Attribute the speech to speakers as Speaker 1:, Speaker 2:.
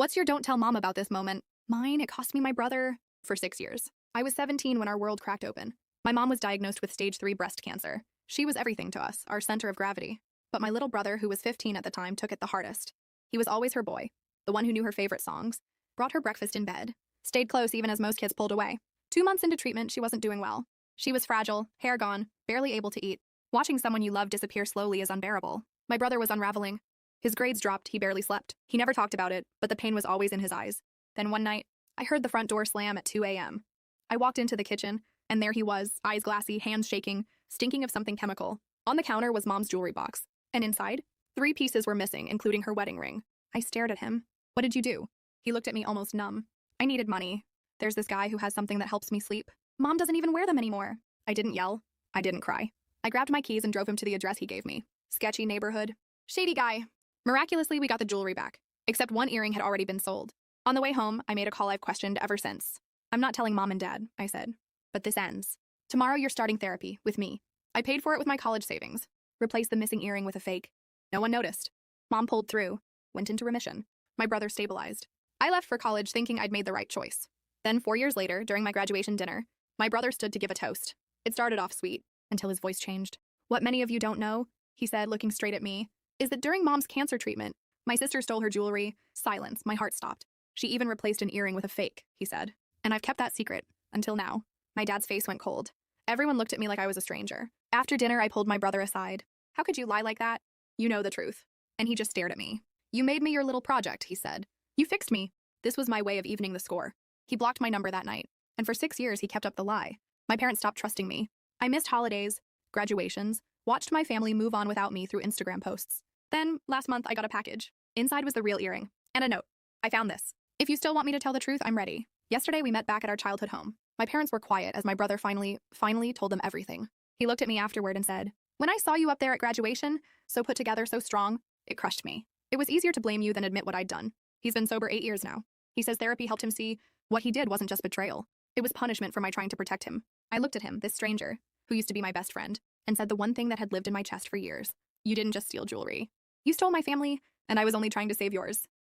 Speaker 1: What's your don't tell mom about this moment? Mine, it cost me my brother for 6 years. I was 17 when our world cracked open. My mom was diagnosed with stage 3 breast cancer. She was everything to us, our center of gravity. But my little brother, who was 15 at the time, took it the hardest. He was always her boy, the one who knew her favorite songs, brought her breakfast in bed, stayed close even as most kids pulled away. 2 months into treatment, she wasn't doing well. She was fragile, hair gone, barely able to eat. Watching someone you love disappear slowly is unbearable. My brother was unraveling. His grades dropped, he barely slept. He never talked about it, but the pain was always in his eyes. Then one night, I heard the front door slam at 2 a.m. I walked into the kitchen, and there he was, eyes glassy, hands shaking, stinking of something chemical. On the counter was Mom's jewelry box, and inside, 3 pieces were missing, including her wedding ring. I stared at him. What did you do? He looked at me almost numb. I needed money. There's this guy who has something that helps me sleep. Mom doesn't even wear them anymore. I didn't yell. I didn't cry. I grabbed my keys and drove him to the address he gave me. Sketchy neighborhood. Shady guy. Miraculously, we got the jewelry back, except one earring had already been sold. On the way home, I made a call I've questioned ever since. I'm not telling Mom and Dad, I said. But this ends. Tomorrow you're starting therapy, with me. I paid for it with my college savings. Replaced the missing earring with a fake. No one noticed. Mom pulled through. Went into remission. My brother stabilized. I left for college thinking I'd made the right choice. Then 4 years later, during my graduation dinner, my brother stood to give a toast. It started off sweet, until his voice changed. What many of you don't know, he said, looking straight at me, is that during Mom's cancer treatment, my sister stole her jewelry. Silence. My heart stopped. She even replaced an earring with a fake, he said. And I've kept that secret. Until now. My dad's face went cold. Everyone looked at me like I was a stranger. After dinner, I pulled my brother aside. How could you lie like that? You know the truth. And he just stared at me. You made me your little project, he said. You fixed me. This was my way of evening the score. He blocked my number that night. And for 6 years, he kept up the lie. My parents stopped trusting me. I missed holidays, graduations, watched my family move on without me through Instagram posts. Then, last month, I got a package. Inside was the real earring. And a note. I found this. If you still want me to tell the truth, I'm ready. Yesterday, we met back at our childhood home. My parents were quiet as my brother finally told them everything. He looked at me afterward and said, when I saw you up there at graduation, so put together, so strong, it crushed me. It was easier to blame you than admit what I'd done. He's been sober 8 years now. He says therapy helped him see what he did wasn't just betrayal. It was punishment for my trying to protect him. I looked at him, this stranger, who used to be my best friend, and said the one thing that had lived in my chest for years. You didn't just steal jewelry. You stole my family, and I was only trying to save yours.